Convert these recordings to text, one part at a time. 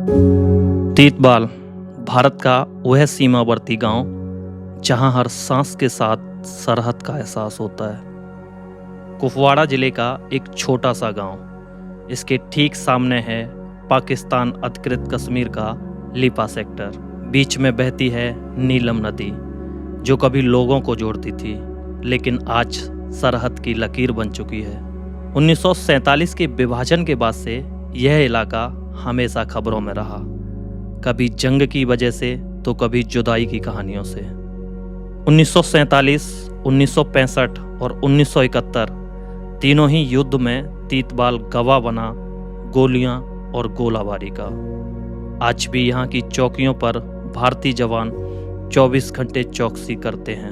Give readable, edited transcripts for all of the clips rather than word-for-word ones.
तीतबाल भारत का वह सीमावर्ती गांव जहां हर सांस के साथ सरहद का एहसास होता है। कुपवाड़ा जिले का एक छोटा सा गांव। इसके ठीक सामने है पाकिस्तान अधिकृत कश्मीर का लिपा सेक्टर। बीच में बहती है नीलम नदी जो कभी लोगों को जोड़ती थी, लेकिन आज सरहद की लकीर बन चुकी है। 1947 के विभाजन के बाद से यह इलाका हमेशा खबरों में रहा, कभी जंग की वजह से तो कभी जुदाई की कहानियों से। 1947, 1965 और 1971 तीनों ही युद्ध में तीतबाल गवाह बना गोलियां और गोलाबारी का। आज भी यहाँ की चौकियों पर भारतीय जवान 24 घंटे चौकसी करते हैं।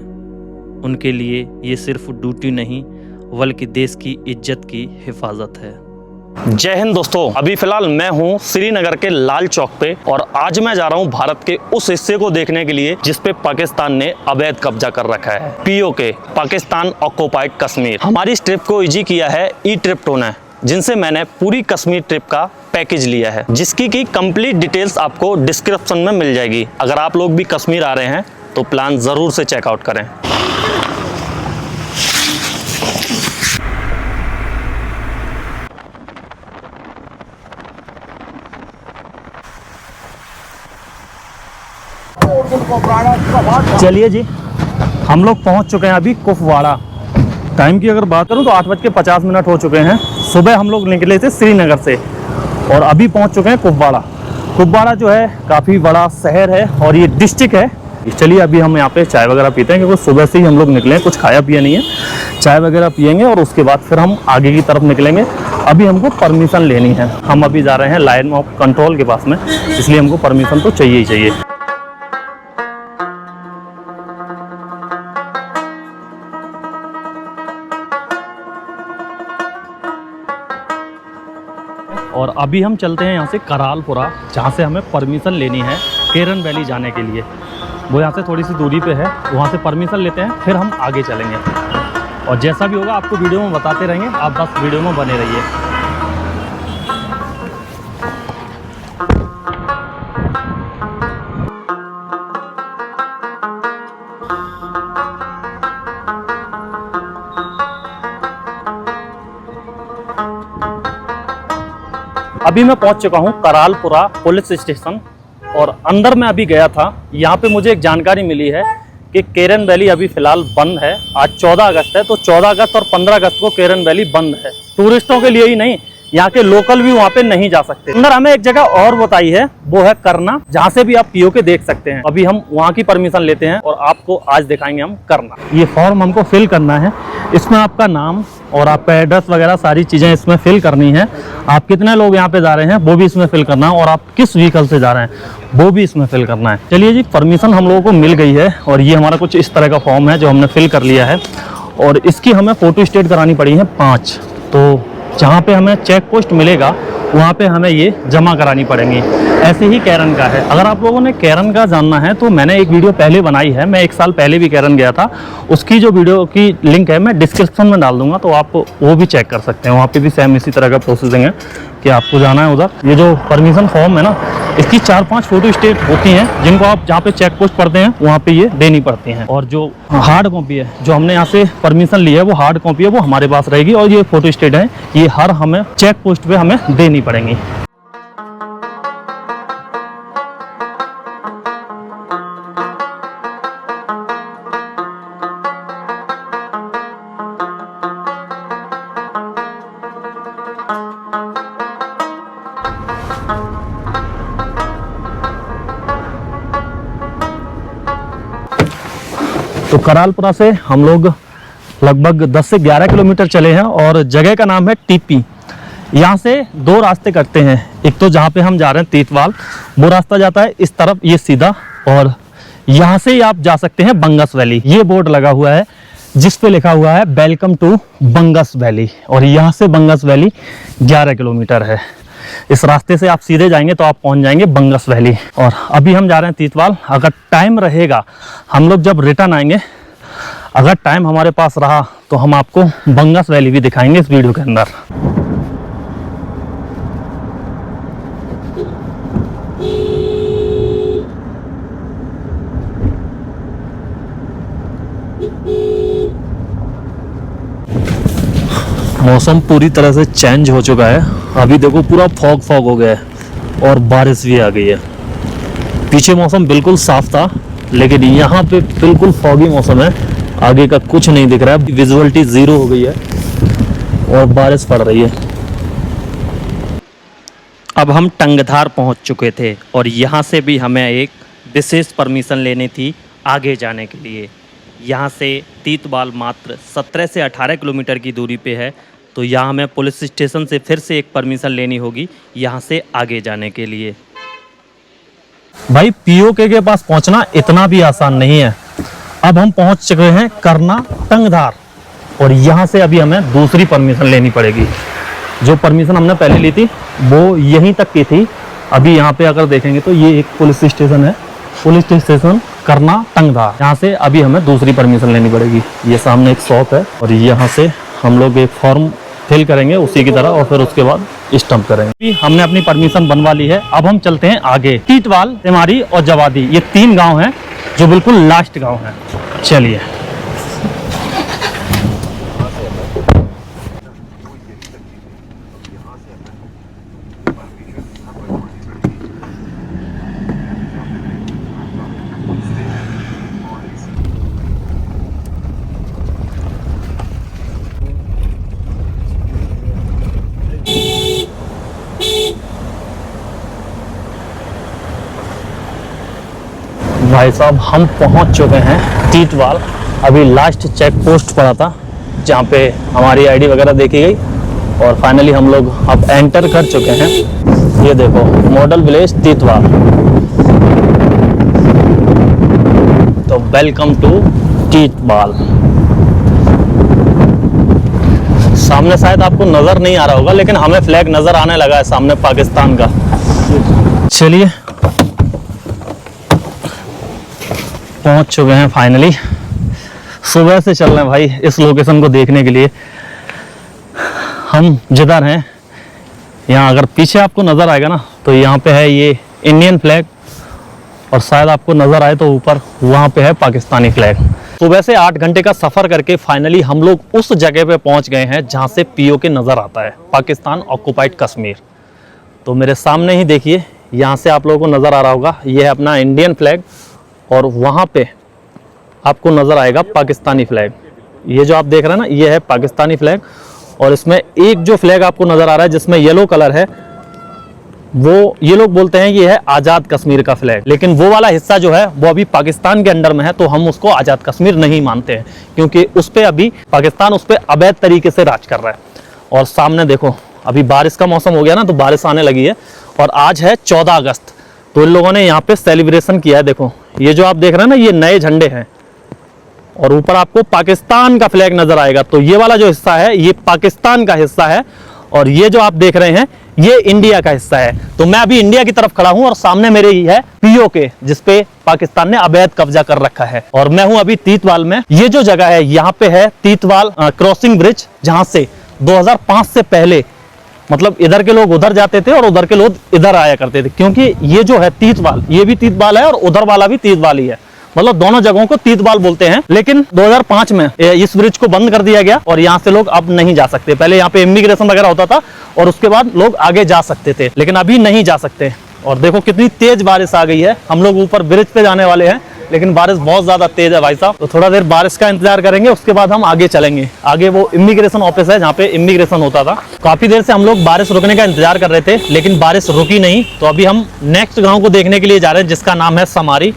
उनके लिए ये सिर्फ ड्यूटी नहीं बल्कि देश की इज्जत की हिफाजत है। जय हिंद दोस्तों, अभी फिलहाल मैं हूं श्रीनगर के लाल चौक पे और आज मैं जा रहा हूं भारत के उस हिस्से को देखने के लिए जिस पे पाकिस्तान ने अवैध कब्जा कर रखा है। PoK, Pakistan occupied Kashmir. हमारी इस ट्रिप को इजी किया है ई ट्रिप्टोन है, जिनसे मैंने पूरी कश्मीर ट्रिप का पैकेज लिया है, जिसकी की कंप्लीट डिटेल्स आपको डिस्क्रिप्शन में मिल जाएगी। अगर आप लोग भी कश्मीर आ रहे हैं तो प्लान जरूर से चेकआउट करें। चलिए जी, हम लोग पहुंच चुके हैं अभी कुपवाड़ा। टाइम की अगर बात करूं तो 8:50 हो चुके हैं। सुबह हम लोग निकले थे श्रीनगर से और अभी पहुंच चुके हैं कुपवाड़ा। कुपवाड़ा जो है काफ़ी बड़ा शहर है और ये डिस्ट्रिक्ट है। चलिए अभी हम यहाँ पे चाय वगैरह पीते हैं, क्योंकि सुबह से ही हम लोग निकले हैं, कुछ खाया पिया नहीं है। चाय वगैरह पियेंगे और उसके बाद फिर हम आगे की तरफ निकलेंगे। अभी हमको परमिशन लेनी है। हम अभी जा रहे हैं लाइन ऑफ कंट्रोल के पास में, इसलिए हमको परमिशन तो चाहिए ही चाहिए। और अभी हम चलते हैं यहाँ से करालपुरा, जहाँ से हमें परमिशन लेनी है केरन वैली जाने के लिए। वो यहाँ से थोड़ी सी दूरी पे है, वहाँ से परमिशन लेते हैं, फिर हम आगे चलेंगे। और जैसा भी होगा आपको वीडियो में बताते रहेंगे, आप बस वीडियो में बने रहिए। अभी मैं पहुंच चुका हूं करालपुरा पुलिस स्टेशन और अंदर मैं अभी गया था। यहाँ पे मुझे एक जानकारी मिली है कि केरन वैली अभी फ़िलहाल बंद है। आज 14 अगस्त है, तो 14 अगस्त और 15 अगस्त को केरन वैली बंद है। टूरिस्टों के लिए ही नहीं, यहाँ के लोकल भी वहाँ पे नहीं जा सकते। अंदर हमें एक जगह और बताई है, वो है करना, जहाँ से भी आप पीओके देख सकते हैं। अभी हम वहाँ की परमिशन लेते हैं और आपको आज दिखाएंगे हम करना। ये फॉर्म हमको फिल करना है, इसमें आपका नाम और आपका एड्रेस वगैरह सारी चीज़ें इसमें फिल करनी है। आप कितने लोग यहाँ पे जा रहे हैं वो भी इसमें फिल करना है, और आप किस व्हीकल से जा रहे हैं वो भी इसमें फिल करना है। चलिए जी, परमिशन हम लोगों को मिल गई है और ये हमारा कुछ इस तरह का फॉर्म है जो हमने फिल कर लिया है। और इसकी हमें फ़ोटो स्टेट करानी पड़ी है 5। तो जहाँ पे हमें चेक पोस्ट मिलेगा वहाँ पे हमें ये जमा करानी पड़ेंगी। ऐसे ही केरन का है। अगर आप लोगों ने केरन का जानना है तो मैंने एक वीडियो पहले बनाई है, मैं 1 साल पहले भी केरन गया था। उसकी जो वीडियो की लिंक है मैं डिस्क्रिप्शन में डाल दूंगा, तो आप वो भी चेक कर सकते हैं। वहाँ पे भी सेम इसी तरह का प्रोसेसिंग है कि आपको जाना है उधर। ये जो परमिशन फॉर्म है ना, इसकी 4-5 फोटो स्टेट होती हैं, जिनको आप जहाँ पे चेक पोस्ट पढ़ते हैं वहाँ पे ये देनी पड़ती हैं। और जो हार्ड कॉपी है, जो हमने यहाँ से परमिशन ली है, वो हार्ड कॉपी है, वो हमारे पास रहेगी। और ये फोटो स्टेट है, ये हर हमें चेक पोस्ट पे हमें देनी पड़ेंगी। तो करालपुरा से हम लोग लगभग 10 से 11 किलोमीटर चले हैं और जगह का नाम है टीपी। यहाँ से 2 रास्ते करते हैं। एक तो जहाँ पे हम जा रहे हैं तीतवाल, वो रास्ता जाता है इस तरफ, ये सीधा, और यहाँ से आप जा सकते हैं बंगस वैली। ये बोर्ड लगा हुआ है जिस पे लिखा हुआ है वेलकम टू बंगस वैली, और यहाँ से बंगस वैली 11 किलोमीटर है। इस रास्ते से आप सीधे जाएंगे तो आप पहुंच जाएंगे बंगस वैली। और अभी हम जा रहे हैं तीतवाल। अगर टाइम रहेगा, हम लोग जब रिटर्न आएंगे, अगर टाइम हमारे पास रहा तो हम आपको बंगस वैली भी दिखाएंगे इस वीडियो के अंदर। मौसम पूरी तरह से चेंज हो चुका है। अभी देखो पूरा फॉग फॉग हो गया है और बारिश भी आ गई है। पीछे मौसम बिल्कुल साफ था, लेकिन यहाँ पे बिल्कुल फॉगी मौसम है, आगे का कुछ नहीं दिख रहा है, विजुअलिटी जीरो हो गई है और बारिश पड़ रही है। अब हम टंगधार पहुंच चुके थे और यहाँ से भी हमें एक विशेष परमिशन लेनी थी आगे जाने के लिए। यहाँ से तीतबाल मात्र 17 से 18 किलोमीटर की दूरी पे है, तो यहाँ हमें पुलिस स्टेशन से फिर से एक परमिशन लेनी होगी यहाँ से आगे जाने के लिए। भाई पीओके के पास पहुंचना इतना भी आसान नहीं है। अब हम पहुंच चुके हैं करना टंगधार और यहाँ से अभी हमें दूसरी परमिशन लेनी पड़ेगी। जो परमिशन हमने पहले ली थी वो यहीं तक की थी। अभी यहाँ पे अगर देखेंगे तो ये एक पुलिस स्टेशन है, पुलिस स्टेशन करना टंगधार। यहाँ से अभी हमें दूसरी परमिशन लेनी पड़ेगी। ये सामने एक शॉप है और यहाँ से हम लोग एक फॉर्म फिल करेंगे उसी की तरह और फिर उसके बाद स्टंप करेंगे। हमने अपनी परमिशन बनवा ली है। अब हम चलते हैं आगे। टीटवाल, सेमारी और जवादी, ये 3 गांव हैं जो बिल्कुल लास्ट गांव हैं। चलिए। भाई साहब हम पहुंच चुके हैं टीटवाल। अभी लास्ट चेक पोस्ट पड़ा था जहां पे हमारी आईडी वगैरह देखी गई और फाइनली हम लोग अब एंटर कर चुके हैं। ये देखो मॉडल विलेज टीटवाल। तो वेलकम टू टीटवाल। सामने शायद आपको नजर नहीं आ रहा होगा, लेकिन हमें फ्लैग नजर आने लगा है सामने पाकिस्तान का। चलिए पहुंच चुके हैं फाइनली। सुबह से चल रहे हैं भाई इस लोकेशन को देखने के लिए। हम जिधर हैं यहाँ अगर पीछे आपको नज़र आएगा ना तो यहाँ पे है ये इंडियन फ्लैग और शायद आपको नज़र आए तो ऊपर वहाँ पे है पाकिस्तानी फ्लैग। सुबह से 8 घंटे का सफ़र करके फाइनली हम लोग उस जगह पे पहुँच गए हैं जहाँ से पीओके नज़र आता है, पाकिस्तान ऑक्युपाइड कश्मीर। तो मेरे सामने ही देखिए, यहाँ से आप लोगों को नज़र आ रहा होगा, ये है अपना इंडियन फ्लैग और वहाँ पे आपको नज़र आएगा पाकिस्तानी फ्लैग। ये जो आप देख रहे हैं ना, ये है पाकिस्तानी फ्लैग और इसमें एक जो फ्लैग आपको नज़र आ रहा है जिसमें येलो कलर है, वो ये लोग बोलते हैं ये है आज़ाद कश्मीर का फ्लैग। लेकिन वो वाला हिस्सा जो है वो अभी पाकिस्तान के अंडर में है, तो हम उसको आज़ाद कश्मीर नहीं मानते हैं क्योंकि उस पर अभी पाकिस्तान उस पर अवैध तरीके से राज कर रहा है। और सामने देखो अभी बारिश का मौसम हो गया ना, तो बारिश आने लगी है और आज है 14 अगस्त। तो इन लोगों ने यहाँ पे सेलिब्रेशन किया है। देखो ये जो आप देख रहे हैं ना, ये नए झंडे हैं और ऊपर आपको पाकिस्तान का फ्लैग नजर आएगा। तो ये वाला जो हिस्सा है ये पाकिस्तान का हिस्सा है और ये जो आप देख रहे हैं ये इंडिया का हिस्सा है। तो मैं अभी इंडिया की तरफ खड़ा हूं और सामने मेरे ही है पीओके, जिसपे पाकिस्तान ने अवैध कब्जा कर रखा है। और मैं हूं अभी तीतवाल में। ये जो जगह है यहाँ पे है तीतवाल क्रॉसिंग ब्रिज, जहां से 2005 से पहले मतलब इधर के लोग उधर जाते थे और उधर के लोग इधर आया करते थे, क्योंकि ये जो है तीतवाल, ये भी तीतवाल है और उधर वाला भी तीतवाल ही है, मतलब दोनों जगहों को तीतवाल बोलते हैं। लेकिन 2005 में इस ब्रिज को बंद कर दिया गया और यहाँ से लोग अब नहीं जा सकते। पहले यहाँ पे इमिग्रेशन वगैरह होता था और उसके बाद लोग आगे जा सकते थे, लेकिन अभी नहीं जा सकते। और देखो कितनी तेज बारिश आ गई है। हम लोग ऊपर ब्रिज पे जाने वाले हैं, लेकिन बारिश बहुत ज्यादा तेज है भाई साहब। तो थोड़ा देर बारिश का इंतजार करेंगे, उसके बाद हम आगे चलेंगे। आगे वो इमिग्रेशन ऑफिस है जहाँ पे इमिग्रेशन होता था। काफी देर से हम लोग बारिश रुकने का इंतजार कर रहे थे, लेकिन बारिश रुकी नहीं। तो अभी हम नेक्स्ट गाँव को देखने के लिए जा रहे हैं जिसका नाम है समारी।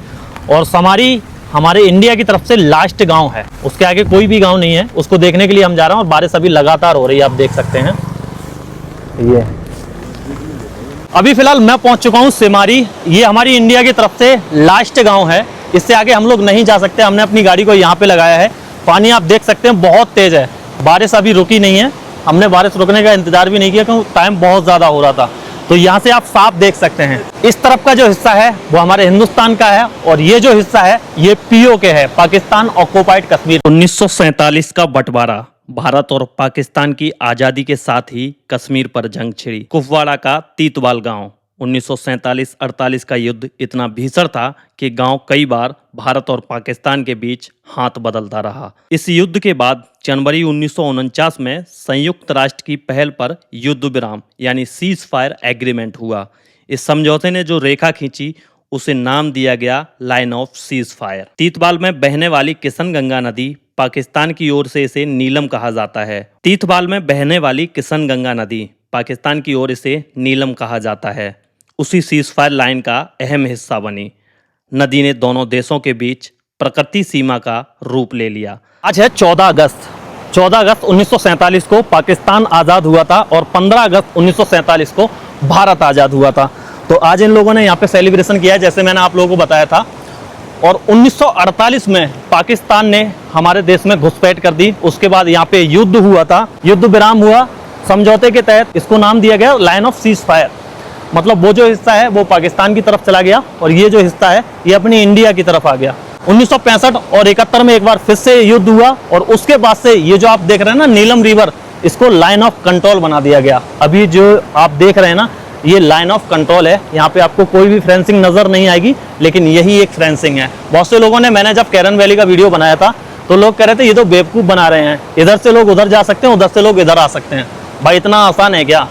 और समारी हमारे इंडिया की तरफ से लास्ट गांव है, उसके आगे कोई भी गांव नहीं है। उसको देखने के लिए हम जा रहे हैं और बारिश अभी लगातार हो रही है, आप देख सकते हैं। ये अभी फिलहाल मैं पहुंच चुका हूं सेमारी। ये हमारी इंडिया की तरफ से लास्ट गांव है, इससे आगे हम लोग नहीं जा सकते। हमने अपनी गाड़ी को यहाँ पे लगाया है। पानी आप देख सकते हैं बहुत तेज है, बारिश अभी रुकी नहीं है। हमने बारिश रुकने का इंतजार भी नहीं किया क्योंकि टाइम बहुत ज़्यादा हो रहा था। तो यहाँ से आप साफ देख सकते हैं, इस तरफ का जो हिस्सा है वो हमारे हिंदुस्तान का है और ये जो हिस्सा है ये पीओके है, पाकिस्तान ऑक्युपाइड कश्मीर। 1947 का बंटवारा, भारत और पाकिस्तान की आज़ादी के साथ ही कश्मीर पर जंग छिड़ी। कुपवाड़ा का तीतवाल गांव 1947-48 का युद्ध इतना भीषण था कि गांव कई बार भारत और पाकिस्तान के बीच हाथ बदलता रहा। इस युद्ध के बाद जनवरी 1949 में संयुक्त राष्ट्र की पहल पर युद्ध विराम यानी सीज फायर एग्रीमेंट हुआ। इस समझौते ने जो रेखा खींची उसे नाम दिया गया लाइन ऑफ सीज फायर। तीतबाल में बहने वाली किशन गंगा नदी पाकिस्तान की ओर से इसे नीलम कहा जाता है। तीतबाल में बहने वाली किशन गंगा नदी पाकिस्तान की ओर इसे नीलम कहा जाता है। उसी सीज फायर लाइन का अहम हिस्सा बनी। नदी ने दोनों देशों के बीच प्रकृति सीमा का रूप ले लिया। आज है 14 अगस्त। 14 अगस्त 1947 को पाकिस्तान आज़ाद हुआ था और 15 अगस्त 1947 को भारत आज़ाद हुआ था। तो आज इन लोगों ने यहाँ पे सेलिब्रेशन किया है, जैसे मैंने आप लोगों को बताया था। और 1948 में पाकिस्तान ने हमारे देश में घुसपैठ कर दी। उसके बाद यहाँ पे युद्ध हुआ था, युद्ध विराम हुआ। समझौते के तहत इसको नाम दिया गया लाइन ऑफ सीज फायर। मतलब वो जो हिस्सा है वो पाकिस्तान की तरफ चला गया और ये जो हिस्सा है ये अपनी इंडिया की तरफ आ गया। 1965 और 71 में एक बार फिर से युद्ध हुआ और उसके बाद से ये जो आप देख रहे हैं ना नीलम रिवर, इसको लाइन ऑफ कंट्रोल बना दिया गया। अभी जो आप देख रहे हैं ना ये लाइन ऑफ कंट्रोल है। यहाँ पे आपको कोई भी फेंसिंग नजर नहीं आएगी, लेकिन यही एक फेंसिंग है। बहुत से लोगों ने, मैंने जब कैरन वैली का वीडियो बनाया था तो लोग कह रहे थे ये तो बेवकूफ़ बना रहे हैं, इधर से लोग उधर जा सकते हैं, उधर से लोग इधर आ सकते हैं। भाई इतना आसान है क्या?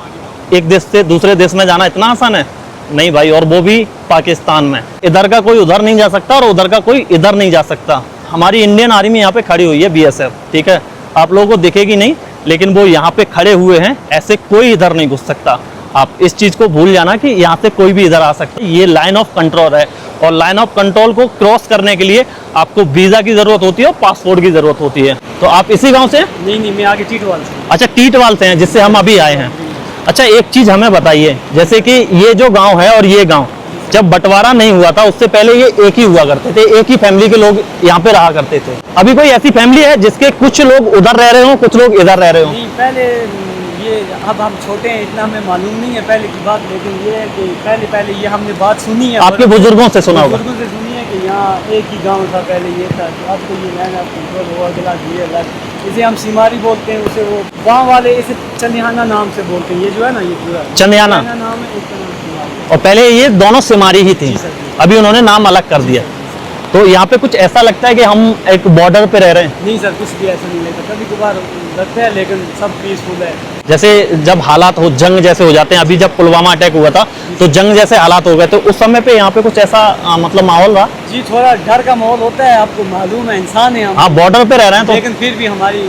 एक देश से दूसरे देश में जाना इतना आसान है? नहीं भाई, और वो भी पाकिस्तान में। इधर का कोई उधर नहीं जा सकता और उधर का कोई इधर नहीं जा सकता। हमारी इंडियन आर्मी यहाँ पे खड़ी हुई है, BSF, ठीक है। आप लोगों को दिखेगी नहीं, लेकिन वो यहाँ पे खड़े हुए हैं। ऐसे कोई इधर नहीं घुस सकता। आप इस चीज़ को भूल जाना कि यहाँ से कोई भी इधर आ सकता है। ये लाइन ऑफ कंट्रोल है और लाइन ऑफ कंट्रोल को क्रॉस करने के लिए आपको वीज़ा की ज़रूरत होती है और पासपोर्ट की ज़रूरत होती है। तो आप इसी गाँव से? नहीं, मैं आगे टीटवाल से। अच्छा, टीटवाल से हैं, जिससे हम अभी आए हैं। अच्छा, एक चीज़ हमें बताइए, जैसे कि ये जो गांव है और ये गांव, जब बंटवारा नहीं हुआ था उससे पहले ये एक ही हुआ करते थे, एक ही फैमिली के लोग यहाँ पे रहा करते थे। अभी कोई ऐसी फैमिली है जिसके कुछ लोग उधर रह रहे हो, कुछ लोग इधर रह रहे हो? नहीं, पहले ये, अब हम छोटे हैं, इतना हमें मालूम नहीं है पहले की बात, लेकिन ये है कि पहले ये हमने बात सुनी है, आपके बुजुर्गों से सुना होगा। बुजुर्गों से सुनी है कि यहाँ एक ही गाँव था पहले, ये था। तो अब तो ये नया कंट्रोल हुआ, अगला ये अलग, इसे हम सीमारी बोलते हैं, उसे वो गाँव वाले इसे चंदियाना नाम से बोलते हैं। ये जो है ना, ये पूरा चंदियाना नाम है, इसका नाम सीमारी। और पहले ये दोनों सिमारी ही थी, जी सर, जी। अभी उन्होंने नाम अलग कर दिया। तो यहाँ पे कुछ ऐसा लगता है कि हम एक बॉर्डर पे रह रहे हैं? नहीं सर, कुछ भी ऐसा नहीं लगता। कभी कभार लगता है, लेकिन सब पीसफुल है। जैसे जब हालात हो, जंग जैसे हो जाते हैं, अभी जब पुलवामा अटैक हुआ था तो जंग जैसे हालात हो गए, तो उस समय पे यहाँ पे कुछ ऐसा मतलब माहौल रहा? जी, थोड़ा डर का माहौल होता है, आपको मालूम है, इंसान है हम। हाँ, बॉर्डर पे रह रहे हैं तो। लेकिन फिर भी हमारी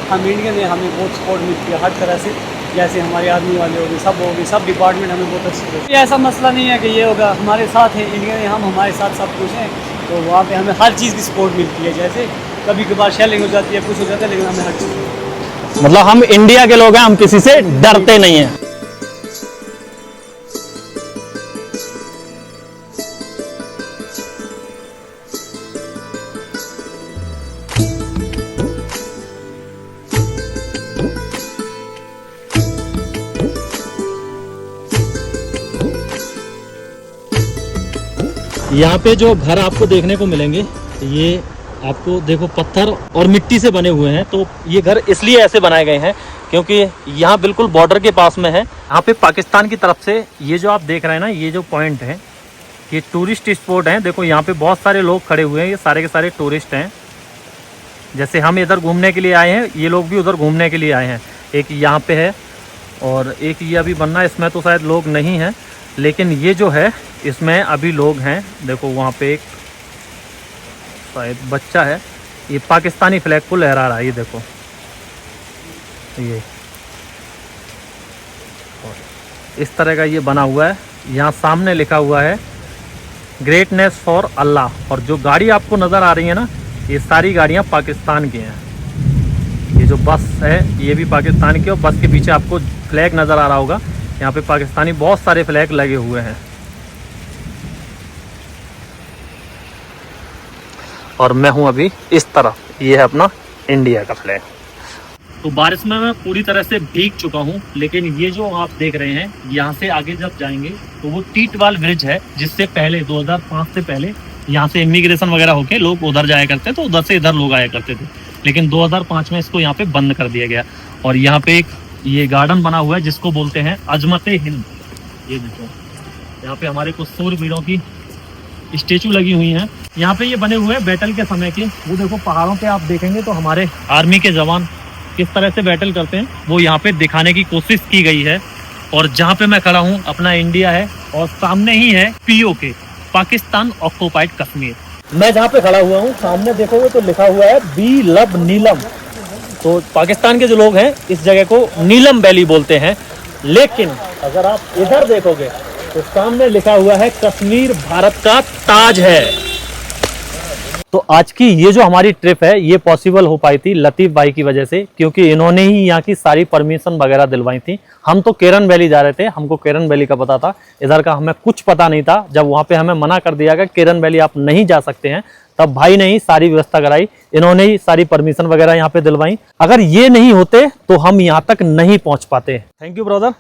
हम इंडियन है, हमें बहुत सपोर्ट मिलती है हर तरह से। जैसे हमारे आर्मी वाले हो गए, सब डिपार्टमेंट हमें बहुत अच्छी है। ऐसा मसला नहीं है कि ये होगा, हमारे साथ है इंडियन है, हम हमारे साथ सब कुछ हैं। तो वहाँ पे हमें हर चीज़ की सपोर्ट मिलती है। जैसे कभी कभार शेलिंग हो जाती है, कुछ हो जाता है, लेकिन हमें हर चीज़, मतलब हम इंडिया के लोग हैं, हम किसी से डरते नहीं हैं। यहाँ पे जो घर आपको देखने को मिलेंगे, ये आपको देखो पत्थर और मिट्टी से बने हुए हैं। तो ये घर इसलिए ऐसे बनाए गए हैं क्योंकि यहाँ बिल्कुल बॉर्डर के पास में है। यहाँ पे पाकिस्तान की तरफ से ये जो आप देख रहे हैं ना, ये जो पॉइंट है, ये टूरिस्ट स्पॉट है। देखो यहाँ पे बहुत सारे लोग खड़े हुए हैं, ये सारे के सारे टूरिस्ट हैं। जैसे हम इधर घूमने के लिए आए हैं, ये लोग भी उधर घूमने के लिए आए हैं। एक यहाँ पे है और एक ये अभी बनना है, इसमें तो शायद लोग नहीं हैं, लेकिन ये जो है इसमें अभी लोग हैं। देखो वहाँ पे एक शायद बच्चा है, ये पाकिस्तानी फ्लैग को लहरा रहा है। ये देखो, ये इस तरह का ये बना हुआ है। यहाँ सामने लिखा हुआ है ग्रेटनेस फॉर अल्लाह। और जो गाड़ी आपको नज़र आ रही है ना, ये सारी गाड़ियाँ पाकिस्तान की हैं। ये जो बस है ये भी पाकिस्तान की, और बस के पीछे आपको फ्लैग नज़र आ रहा होगा। यहाँ पे पाकिस्तानी बहुत सारे फ्लैग लगे हुए हैं। और मैं हूँ अभी इस तरफ, ये है अपना इंडिया का फ्लैग। तो बारिश में मैं पूरी तरह से भीग चुका हूँ, लेकिन ये जो आप देख रहे हैं, यहाँ से आगे जब जाएंगे तो वो टीटवाल ब्रिज है, जिससे पहले 2005 से पहले यहाँ से इमिग्रेशन वगैरह होके लोग उधर जाया करते, तो उधर से इधर लोग आया करते थे। लेकिन 2005 में इसको यहाँ पे बंद कर दिया गया। और यहाँ पे एक ये गार्डन बना हुआ है जिसको बोलते हैं अजमत हिंद। ये देखो, यहाँ पे हमारे कुछ सूरवीरों की स्टेचू लगी हुई हैं। यहाँ पे ये बने हुए हैं बैटल के समय के। वो देखो पहाड़ों पे आप देखेंगे तो हमारे आर्मी के जवान किस तरह से बैटल करते हैं वो यहाँ पे दिखाने की कोशिश की गई है। और जहाँ पे मैं खड़ा हूँ अपना इंडिया है और सामने ही है POK, पाकिस्तान ऑक्युपाइड कश्मीर। मैं जहाँ पे खड़ा हुआ हूँ सामने देखोगे तो लिखा हुआ है बी लब नीलम। तो पाकिस्तान के जो लोग हैं इस जगह को नीलम वैली बोलते हैं। लेकिन अगर आप इधर देखोगे तो सामने लिखा हुआ है कश्मीर भारत का ताज है। तो आज की ये जो हमारी ट्रिप है ये पॉसिबल हो पाई थी लतीफ भाई की वजह से, क्योंकि इन्होंने ही यहाँ की सारी परमिशन वगैरह दिलवाई थी। हम तो केरन वैली जा रहे थे, हमको केरन वैली का पता था, इधर का हमें कुछ पता नहीं था। जब वहाँ पे हमें मना कर दिया गया केरन वैली आप नहीं जा सकते हैं, तब भाई ने ही सारी व्यवस्था कराई, इन्होंने ही सारी परमिशन वगैरह यहाँ पे दिलवाई। अगर ये नहीं होते तो हम यहाँ तक नहीं पहुँच पाते। Thank you brother.